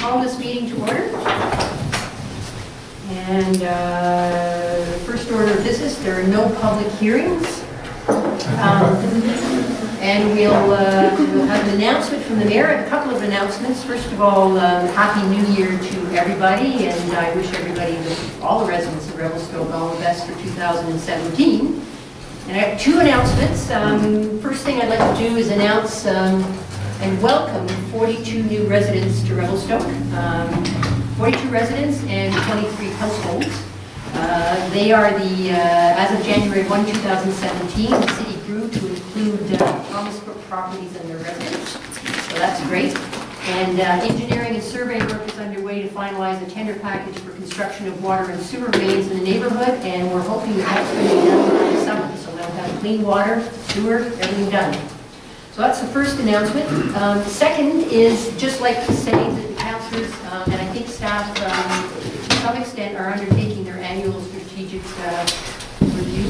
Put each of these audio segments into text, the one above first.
call this meeting to order. And first order of business, there are no public hearings. And we'll have an announcement from the mayor, a couple of announcements. First of all, Happy New Year to everybody, and I wish everybody, all the residents of Revelstoke, all the best for 2017. And I have two announcements. First thing I'd like to do is announce and welcome 42 new residents to Revelstoke. 42 residents and 23 households. They are the, as of January 1, 2017, the city grew to include Thomas Brook properties and their residents. So that's great. And engineering and survey work is underway to finalize a tender package for construction of water and sewer mains in the neighborhood, and we're hoping that that's going to be done by the summer. So they'll have clean water, sewer, everything done. So that's the first announcement. Second is just like to say that the councillors and I think staff to some extent are undertaking their annual strategic review,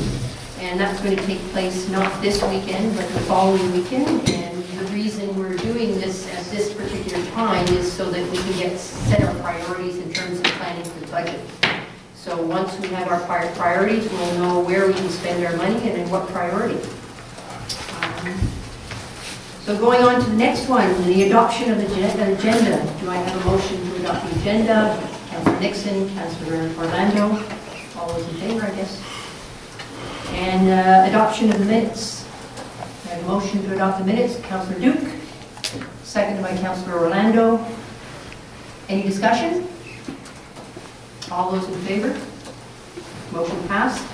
and that's going to take place not this weekend but the following weekend. And the reason we're doing this at this particular time is so that we can set our priorities in terms of planning for the budget. So once we have our priorities, we'll know where we can spend our money and in what priority. So going on to the next one, the adoption of the agenda. Do I have a motion to adopt the agenda? Councillor Nixon, Councillor Orlando, all those in favor, I guess. And adoption of the minutes. I have a motion to adopt the minutes. Councillor Duke, seconded by Councillor Orlando. Any discussion? All those in favor? Motion passed.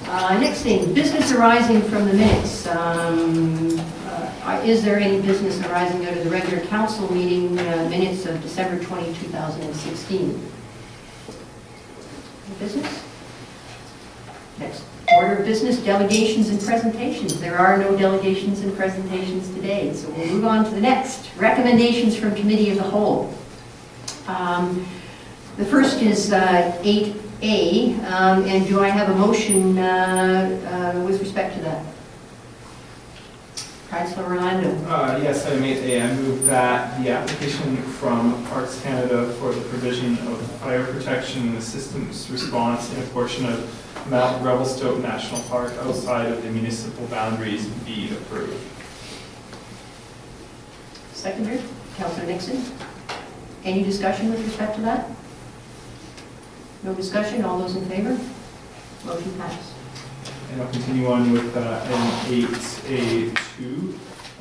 Next thing, business arising from the minutes. Is there any business arising out of the regular council meeting minutes of December 20, 2016? Business? Next order of business, delegations and presentations. There are no delegations and presentations today, so we'll move on to the next. Recommendations from Committee of the Whole. The first is 8A, and do I have a motion with respect to that? Councillor Orlando. Yes, I move that the application from Parks Canada for the provision of fire protection and assistance response in a portion of Mount Revelstoke National Park outside of the municipal boundaries be approved. Seconder, Councillor Nixon. Any discussion with respect to that? No discussion, all those in favor? Motion passed. And I'll continue on with N8A2.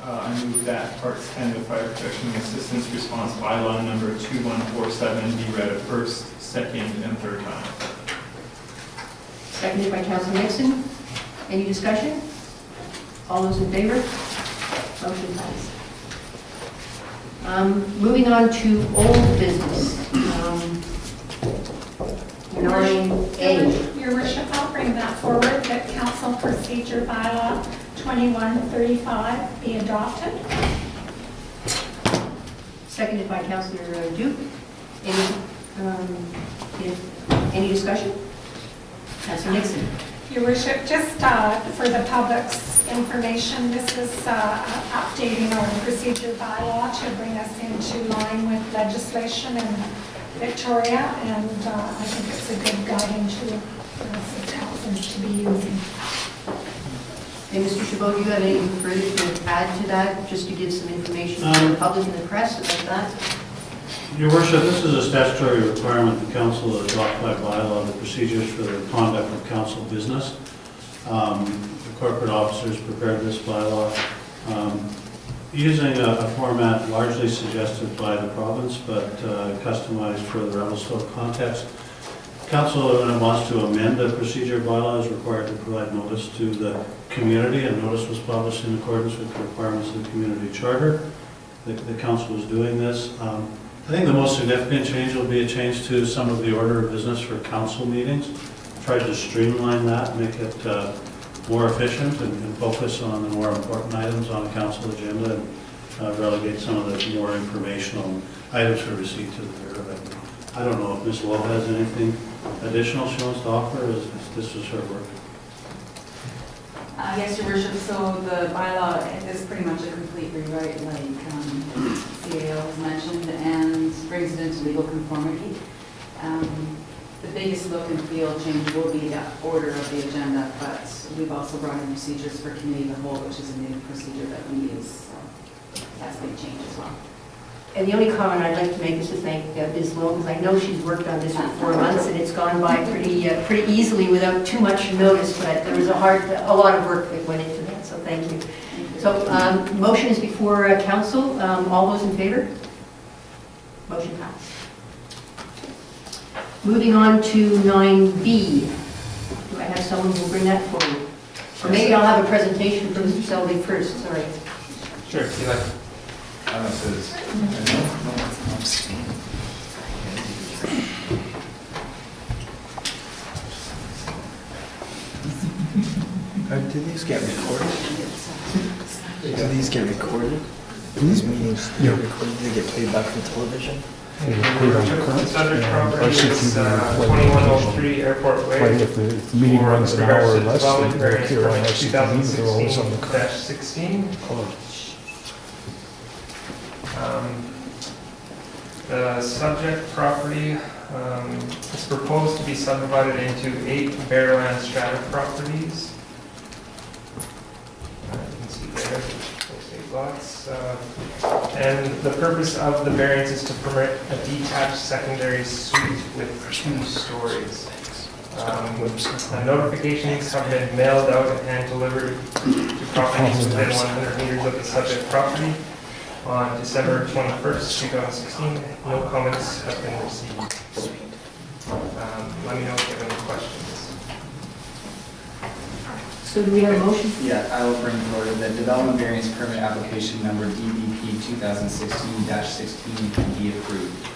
I move that Parks Canada Fire Protection and Assistance Response Bylaw number 2147 be read a first, second, and third time. Seconded by Councillor Nixon. Any discussion? All those in favor? Motion passed. Moving on to old business. 9A. Your Worship, I'll bring that forward, that Council Procedure Bylaw 2135 be adopted. Seconded by Councillor Duke. Any discussion? Councillor Nixon. Your Worship, just for the public's information, this is updating our procedure bylaw to bring us into line with legislation in Victoria, and I think it's a good guiding tool for us as councils to be using. Hey, Mr. Chabot, do you have anything further to add to that, just to give some information to the public and the press about that? Your Worship, this is a statutory requirement the Council adopt by bylaw the procedures for the conduct of Council business. The corporate officers prepared this bylaw using a format largely suggested by the province, but customized for the Revelstoke context. Council, when it wants to amend the procedure bylaw, is required to provide notice to the community, and notice was published in accordance with the requirements of the community charter. The Council is doing this. I think the most significant change will be a change to some of the order of business for council meetings. Tried to streamline that, make it more efficient and focus on the more important items on a council agenda, and relegate some of the more informational items for receipt to the Bureau. I don't know if Ms. Lowe has anything additional she wants to offer, as this is her work. Yes, Your Worship, so the bylaw is pretty much a complete rewrite, like CAO has mentioned, and brings it into legal conformity. The biggest look and feel change will be the order of the agenda, but we've also brought in procedures for committee of the whole, which is a new procedure that we use. So that's going to change as well. And the only comment I'd like to make is to thank Ms. Lowe, because I know she's worked on this for 4 months, and it's gone by pretty easily without too much notice, but there was a lot of work that went into that, so thank you. So, motion is before council. All those in favor? Motion passed. Moving on to 9B. Do I have someone who will bring that forward? Or maybe I'll have a presentation from Mr. Selby first, sorry. Sure, if you like. Do these get recorded? Do these get recorded? These meetings get recorded, they get played back on television? The subject property is 2103 Airport Way. If the meeting for runs an hour or progressive less, development they're variance here on permit RCTV, they're always on the clock. 2016-16. The subject property is proposed to be subdivided into 8 Bearland strata properties. You can see there, those 8 lots. And the purpose of the variance is to permit a detached secondary suite with 2 stories. Notifications have been mailed out and hand delivered to properties within 100 meters of the subject property on December 21st, 2016. No comments have been received. Let me know if you have any questions. So do we have a motion? Yeah, I will bring forward the development variance permit application number DBP 2016-16 can be approved.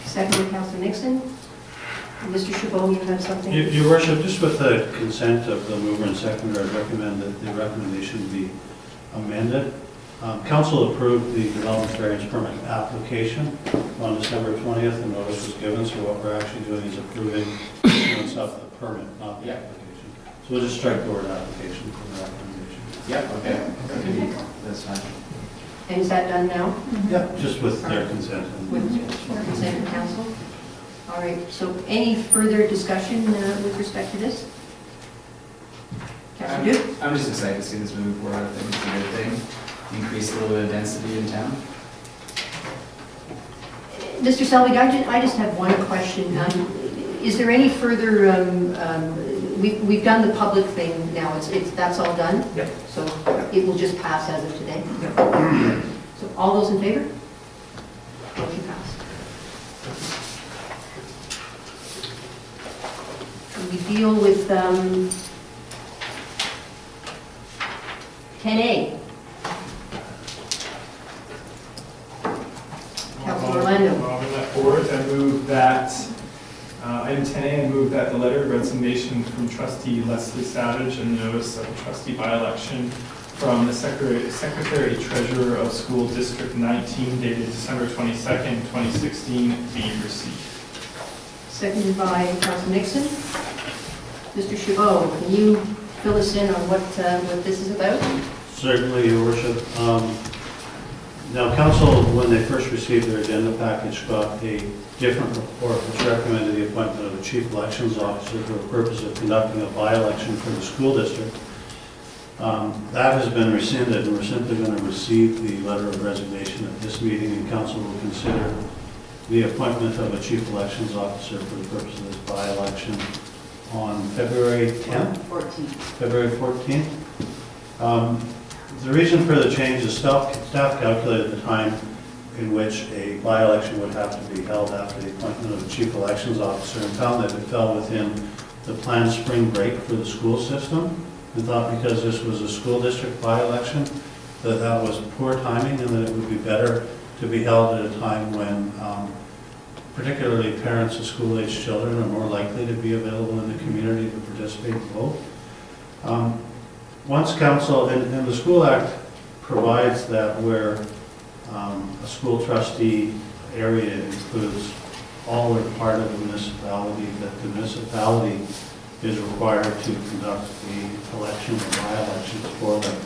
Second by Councilor Nixon. Mr. Chabot, you have something? Your worship, just with the consent of the mover and seconder, I recommend that the recommendation be amended. Council approved the development variance permit application on December 20th, and notice was given, so what we're actually doing is approving the issuance of the permit, not the application. So we'll just strike the word application from the recommendation. Yep, okay. That's fine. And is that done now? Yeah, just with their consent. With consent of council? All right, so any further discussion with respect to this? Councilor Duke? I'm just excited to see this moving forward. I think it's a good thing. Increase a little bit of density in town. Mr. Selvig, I just have one question. Is there any further, we've done the public thing now, that's all done? Yep. So it will just pass as of today? Yep. So all those in favor? Motion passed. We deal with 10A. Councilor Orlando. I'll bring that forward. I move that, item 10A, I move that the letter of resignation from trustee Leslie Savage and notice of the trustee by-election from the Secretary Treasurer of School District 19 dated December 22nd, 2016 be received. Seconded by Councilor Nixon. Mr. Chabot, can you fill us in on what this is about? Certainly, Your Worship. Now, Council, when they first received their agenda package, got a different report which recommended the appointment of a chief elections officer for the purpose of conducting a by-election for the school district. That has been rescinded, and we're simply going to receive the letter of resignation at this meeting, and Council will consider the appointment of a chief elections officer for the purpose of this by-election on February 10th? 14th. February 14th. The reason for the change is staff calculated the time in which a by-election would have to be held after the appointment of the chief elections officer, and found that it fell within the planned spring break for the school system, and thought because this was a school district by-election that was poor timing, and that it would be better to be held at a time when particularly parents of school-aged children are more likely to be available in the community to participate in both. Once council, and the School Act provides that where a school trustee area includes all or part of the municipality, that the municipality is required to conduct the election or by-elections for them.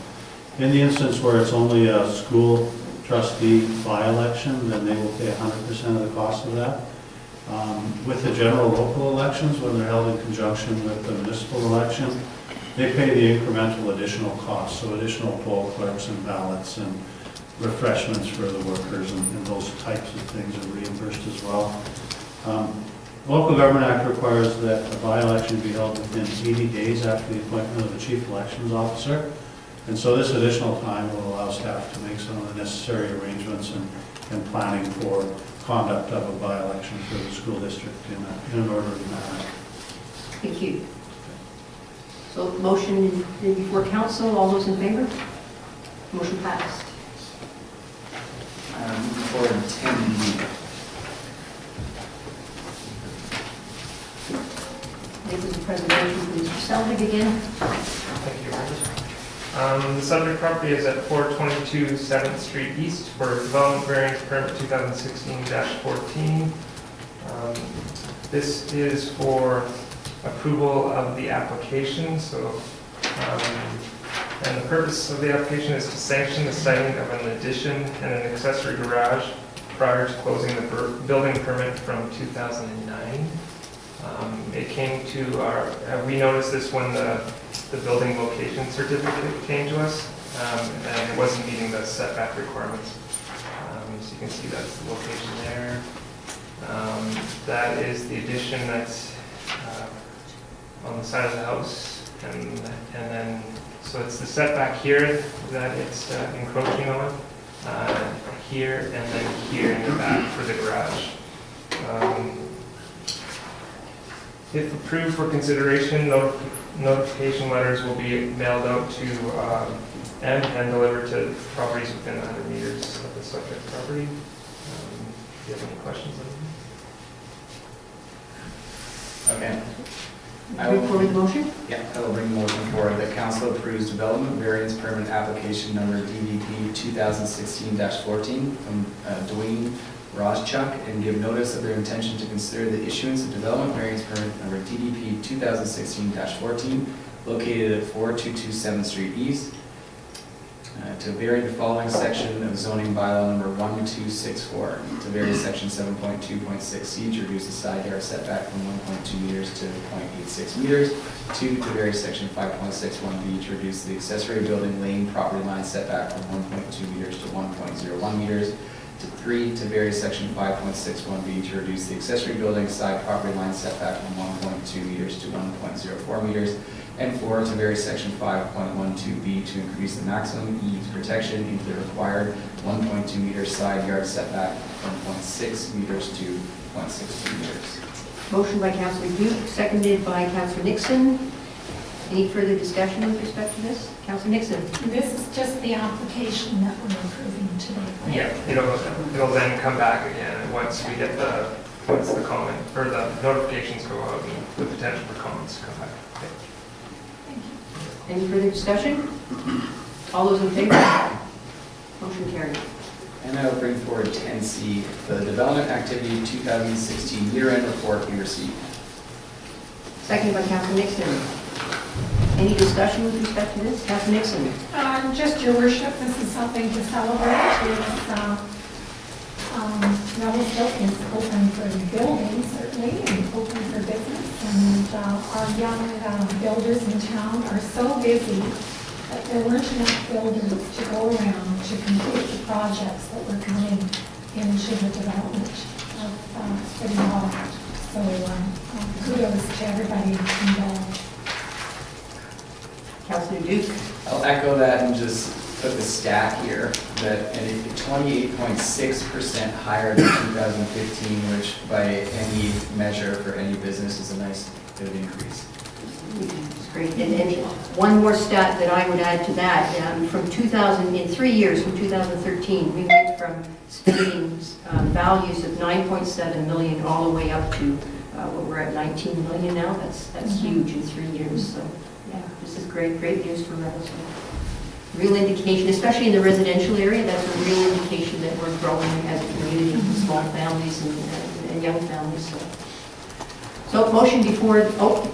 In the instance where it's only a school trustee by-election, then they will pay 100% of the cost of that. With the general local elections, when they're held in conjunction with the municipal election, they pay the incremental additional costs, so additional poll clerks and ballots and refreshments for the workers and those types of things are reimbursed as well. Local Government Act requires that a by-election be held within 80 days after the appointment of the chief elections officer. And so this additional time will allow staff to make some of the necessary arrangements and planning for conduct of a by-election for the school district in an orderly manner. Thank you. So motion before council, all those in favor? Motion passed. Moving forward, 10B. This is a presentation from Mr. Selvig again. Thank you, Robert. The subject property is at 422 7th Street East for development variance permit 2016-14. This is for approval of the application. And the purpose of the application is to sanction the siting of an addition and an accessory garage prior to closing the building permit from 2009. It came to our, we noticed this when the building location certificate came to us, and it wasn't meeting the setback requirements. So you can see that's the location there. That is the addition that's on the side of the house, and then, so it's the setback here that it's encroaching on, here, and then here in the back for the garage. If approved for consideration, notification letters will be mailed out to and delivered to properties within 100 meters of the subject property. Do you have any questions on Okay. Bring forward the motion. Yeah, I will bring the motion forward that council approves development variance permit application number DVP 2016-14 from Dwayne Roschuk and give notice of their intention to consider the issuance of development variance permit number DVP 2016-14 located at 422 7th Street East to vary the following section of zoning bylaw number 1264 to vary section 7.2.6C to reduce the side yard setback from 1.2 meters to 0.86 meters. 2, to vary section 5.61B to reduce the accessory building lane property line setback from 1.2 meters to 1.01 meters. To 3, to vary section 5.61B to reduce the accessory building side property line setback from 1.2 meters to 1.04 meters. And 4, to vary section 5.12B to increase the maximum eaves protection into the required 1.2 meter side yard setback from 0.6 meters to 0.62 meters. Motion by Councillor Duke, seconded by Councillor Nixon. Any further discussion with respect to this? Councillor Nixon. This is just the application that we're approving today. right? Yeah, it'll then come back again once we get once the comment, or the notifications go out and the potential for comments to come back. Okay. Thank you. Any further discussion? All those in favor? Motion carried. And I will bring forward 10C, the development activity 2016 year-end report we received. Seconded by Councillor Nixon. Any discussion with respect to this? Councillor Nixon. Just your worship, this is something to celebrate. Revelstoke is open for building, certainly, and open for business. And our young builders in town are so busy that there weren't enough builders to go around to complete the projects that were coming into the development of City Hall. So kudos to everybody involved. Councillor Duke. I'll echo that and just put the stat here, that 28.6% higher than 2015, which by any measure for any business is a nice bit of increase. It's great. And one more stat that I would add to that, from 2000, in 3 years, from 2013, we went from spending values of 9.7 million all the way up to what we're at 19 million now. That's huge in 3 years. So yeah, this is great news for Revelstoke. Real indication, especially in the residential area, that's a real indication that we're growing as a community, small families and young families. So motion before,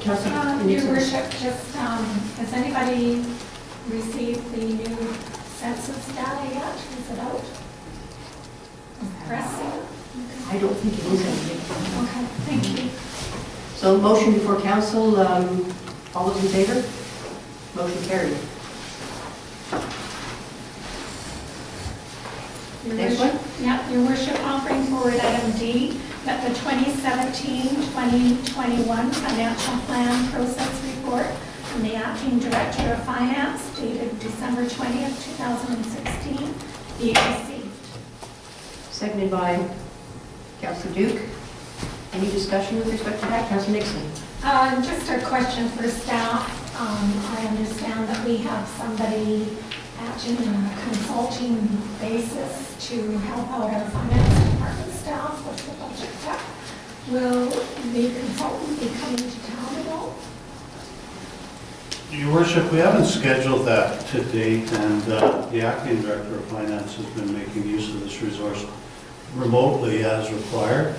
Councillor Your worship, just, has anybody received the new census data yet? Is it out? don't think it is anything. Okay, thank you. So motion before council, all those in favor? Motion carried. Your Next worship- one? Yeah, your worship, I'll bring forward item D, that the 2017-2021 financial plan process report from the acting director of finance dated December 20th, 2016 be received. Seconded by Councillor Duke. Any discussion with respect to that? Councillor Nixon? Just a question for staff. I understand that we have somebody acting on a consulting basis to help out our finance department staff with the budget prep. Will the consultant be coming to town at all? Your worship, we haven't scheduled that to date, and the acting director of finance has been making use of this resource remotely as required.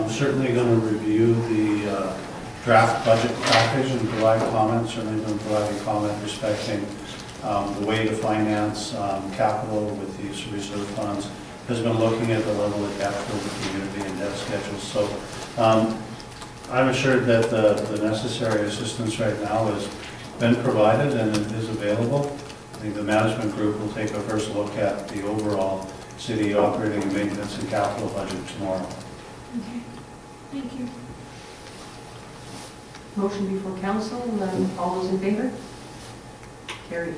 Certainly going to review the draft budget package and provide comments, certainly going to provide a comment respecting the way to finance capital with these reserve funds, has been looking at the level of debt for the community and debt schedules. So I'm assured that the necessary assistance right now has been provided and it is available. I think the management group will take a first look at the overall city operating and maintenance and capital budget tomorrow. Okay, thank you. Motion before council, all those in favor? Carried.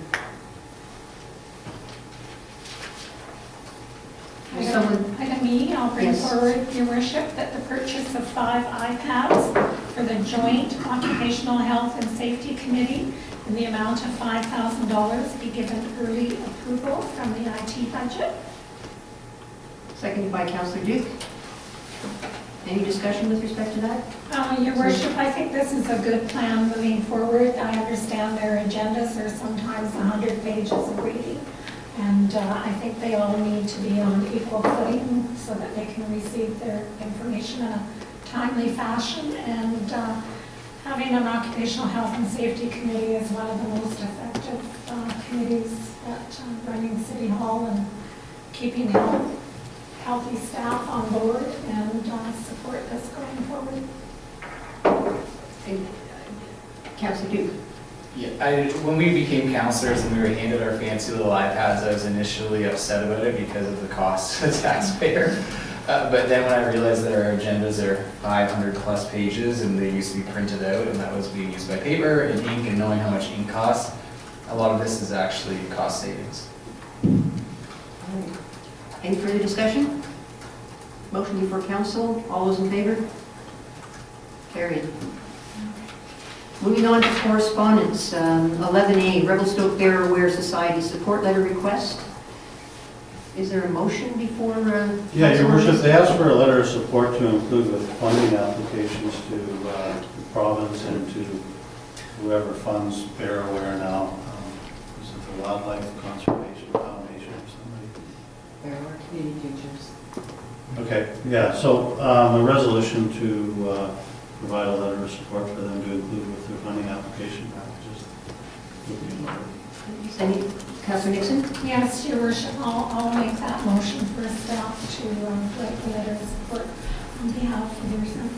Will someone, Item E, I'll bring Yes. forward, your worship, that the purchase of 5 iPads for the joint occupational health and safety committee in the amount of $5,000 be given early approval from the IT budget. seconded by Councillor Duke. Any discussion with respect to that? Your worship, I think this is a good plan moving forward. I understand their agendas are sometimes 100 pages of reading. And I think they all need to be on equal footing so that they can receive their information in a timely fashion. And having an occupational health and safety committee is one of the most effective committees at running City Hall and keeping healthy staff on board and support this going forward. Councillor Duke. Yeah, when we became counselors and we were handed our fancy little iPads, I was initially upset about it because of the cost to the taxpayer. But then when I realized that our agendas are 500 plus pages and they used to be printed out and that was being used by paper and ink, and knowing how much ink costs, a lot of this is actually cost savings. Any further discussion? Motion before council, all those in favor? Carried. Moving on to correspondence, 11A, Revelstoke Bear-Aware Society Support Letter Request. Is there a motion before? Yeah, council your on worship, this? they asked for a letter of support to include with funding applications to the province and to whoever funds Bear Aware now. Is it the Wildlife Conservation Foundation or somebody? There were community futures. Okay, yeah, so a resolution to provide a letter of support for them to include with their funding application packages. Any, Councillor Nixon? Yes, your worship, I'll make that motion for staff to write the letter of support on behalf of your son.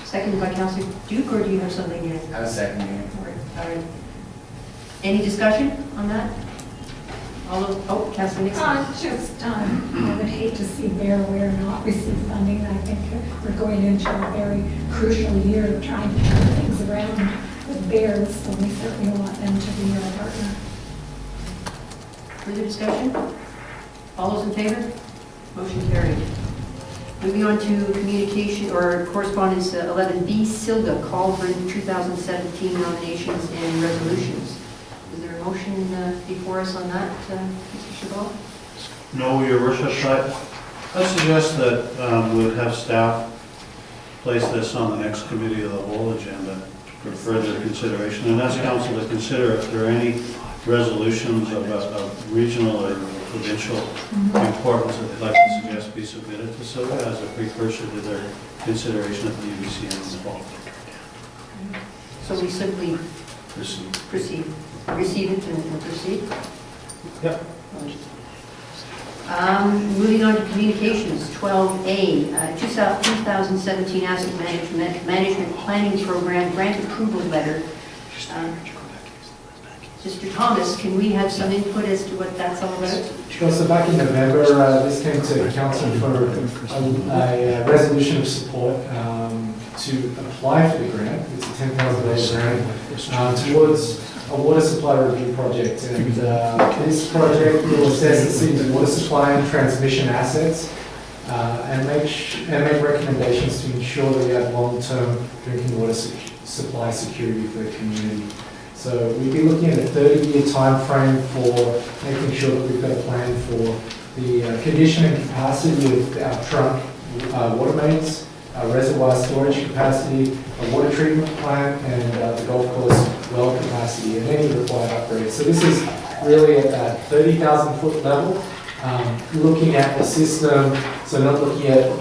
Seconded by Councillor Duke, or do you have something yet? I was seconding it. All right. Any discussion on that? All those, oh, Councillor Nixon. I would hate to see Bear Aware not receive funding. I think we're going into a very crucial year of trying to turn things around with bears, so we certainly want them to be our partner. Further discussion? All those in favor? Motion carried. Moving on to communication or correspondence 11B, SILGA, call for 2017 nominations and resolutions. Is there a motion before us on that, Mr. Chabot? No, your worship, I suggest that we'd have staff place this on the next committee of the whole agenda for further consideration, and ask council to consider if there are any resolutions of regional or provincial importance that they'd like to suggest be submitted to SILGA as a precursor to their consideration at the UBCM in the fall. So we simply receive it and proceed? Yep. Moving on to communications, 12A, 2017 Asset Management Planning Program Grant Approval Letter. Mr. Thomas, can we have some input as to what that's all about? Sure, so back in November, this came to council for a resolution of support to apply for the grant. It's a $10,000 grant towards a water supply review project. And this project will assess the city's water supply and transmission assets and make recommendations to ensure that we have long-term drinking water supply security for the community. So we'd be looking at a 30-year time frame for making sure that we've got a plan for the condition and capacity of our trunk water mains, our reservoir storage capacity, a water treatment plant, and the golf course well capacity, and any required upgrades. So this is really at that 30,000-foot level, looking at the system, so not looking at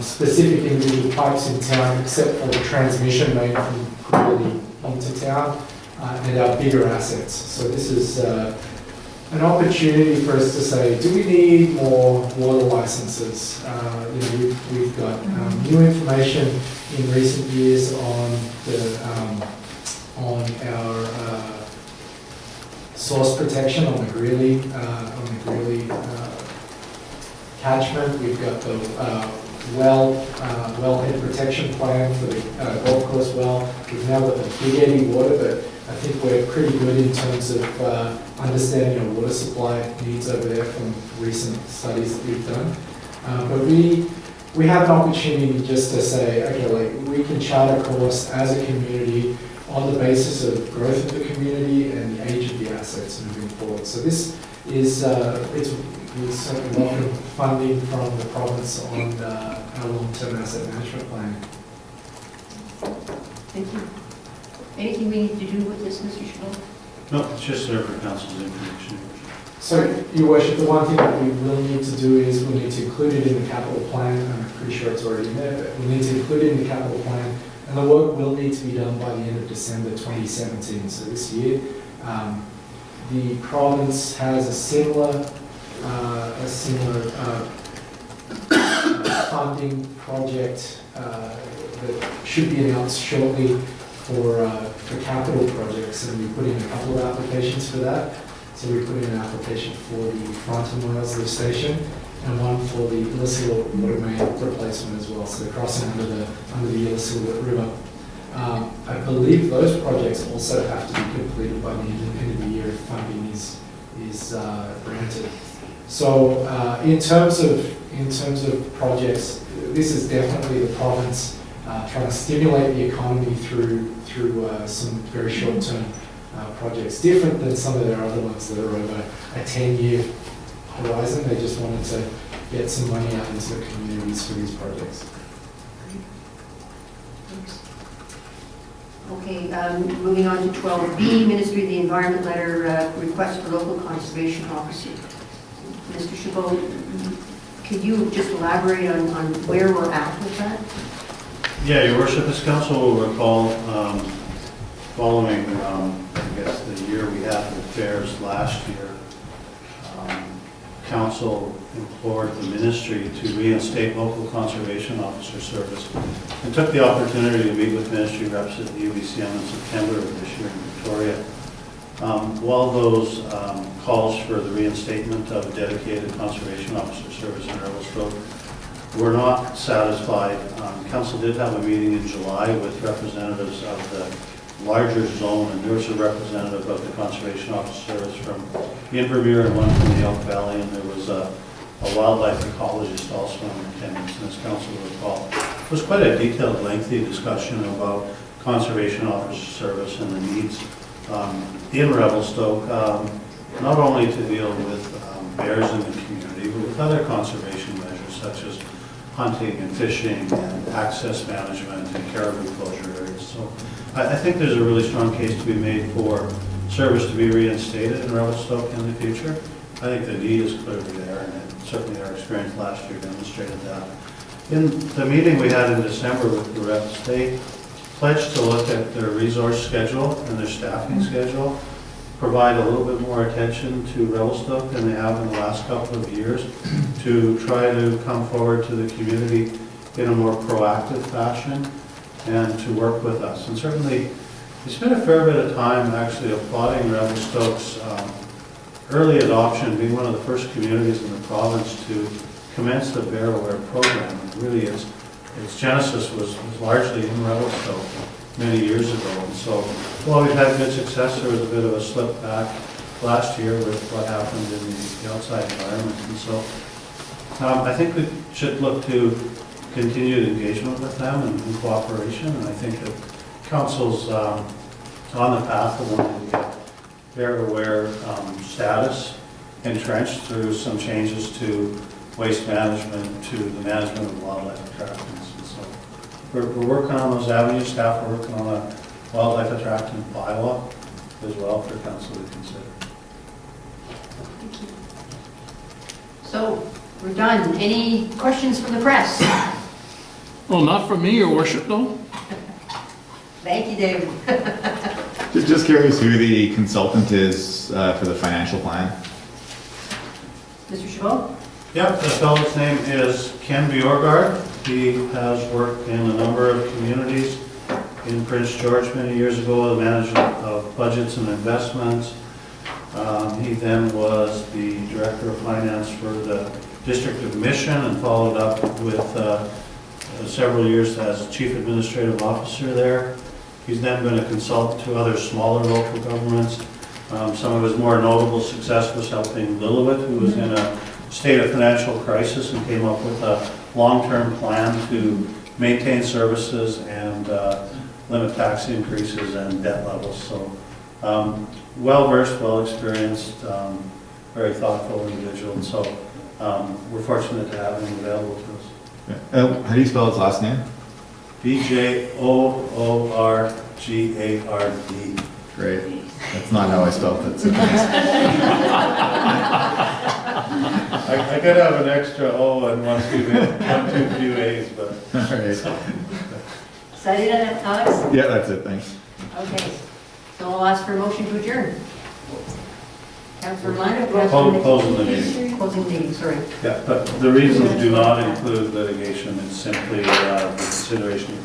specific individual pipes in town, except for the transmission main from Quilly into town. And our bigger assets. So this is an opportunity for us to say, do we need more water licenses? We've got new information in recent years on our source protection on the Greeley catchment. We've got the wellhead protection plan for the golf course well. We've now got the Big Eddy water, but I think we're pretty good in terms of understanding our water supply needs over there from recent studies that we've done. But we have an opportunity just to say, okay, like we can chart a course as a community on the basis of growth of the community and the age of the assets moving forward. So this is we certainly welcome funding from the province on our long-term asset management plan. Thank you. Anything we need to do with this, Mr. Chabot? No, it's just there for council's information. So, Your Worship, the one thing that we will need to do is we need to include it in the capital plan. I'm pretty sure it's already in there, but we need to include it in the capital plan, and the work will need to be done by the end of December 2017, so this year. The province has a similar funding project that should be announced shortly for capital projects, and we put in a couple of applications for that. So we put in an application for the Fronton Wells lift station and one for the Illicit water main replacement as well. So they're crossing under the Illicit River. I believe those projects also have to be completed by the end of the year if funding is granted. So in terms of projects, this is definitely the province trying to stimulate the economy through some very short-term projects, different than some of their other ones that are over a 10-year horizon. They just wanted to get some money out into the communities for these projects. Okay, moving on to 12B, Ministry of the Environment letter, request for local conservation officer. Mr. Chabot, could you just elaborate on where we're at with that? Yeah, Your Worship, this council will recall following, I guess, the year we had the fairs last year, council implored the ministry to reinstate local conservation officer service and took the opportunity to meet with ministry reps at the UBCM in September of this year in Victoria. While those calls for the reinstatement of a dedicated conservation officer service in Revelstoke were not satisfied, council did have a meeting in July with representatives of the larger zone, and there was a representative of the conservation officer service from Invermere and one from the Elk Valley, and there was a wildlife ecologist also in attendance, and as council will recall. It was quite a detailed, lengthy discussion about conservation officer service and the needs in Revelstoke, not only to deal with bears in the community, but with other conservation measures such as hunting and fishing and access management and caribou closure areas. So I think there's a really strong case to be made for service to be reinstated in Revelstoke in the future. I think the need is clearly there, and certainly our experience last year demonstrated that. In the meeting we had in December with the reps, they pledged to look at their resource schedule and their staffing schedule provide a little bit more attention to Revelstoke than they have in the last couple of years, to try to come forward to the community in a more proactive fashion and to work with us. And certainly, we spent a fair bit of time actually applauding Revelstoke's early adoption, being one of the first communities in the province to commence the Bear Aware program. It really is. Its genesis was largely in Revelstoke many years ago. And so, while we've had good success, there was a bit of a slip back last year with what happened in the outside environment. And so, I think we should look to continued engagement with them and cooperation. And I think that Council's on the path of wanting to get Bear Aware status entrenched through some changes to waste management, to the management of wildlife attractants. And so we're working on those avenues. Staff are working on a wildlife attractant bylaw as well for Council to consider. Thank you. So, we're done. Any questions from the press? Well, not from me, Your Worship, no. Thank you, David. Just curious who the consultant is for the financial plan? Mr. Chabot? Yep, the fellow's name is Ken Bjorgard. He has worked in a number of communities in Prince George many years ago, the management of budgets and investments. He then was the Director of Finance for the District of Mission and followed up with several years as Chief Administrative Officer there. He's then been a consultant to other smaller local governments. Some of his more notable success was helping Lillooet, who was in a state of financial crisis and came up with a long-term plan to maintain services and limit tax increases and debt levels. So well-versed, well-experienced, very thoughtful individual. And so we're fortunate to have him available to us. How do you spell his last name? Bjoorgard. Great. That's not how I spelled it. So I could have an extra O and one too few A's, but. all right. Is that it, Alex? Yeah, that's it. Thanks. Okay. So I'll ask for a motion to adjourn. Councilor Lino? Closing the meeting. Closing the meeting, sorry. Yeah, but the reasons do not include litigation. It's simply the consideration of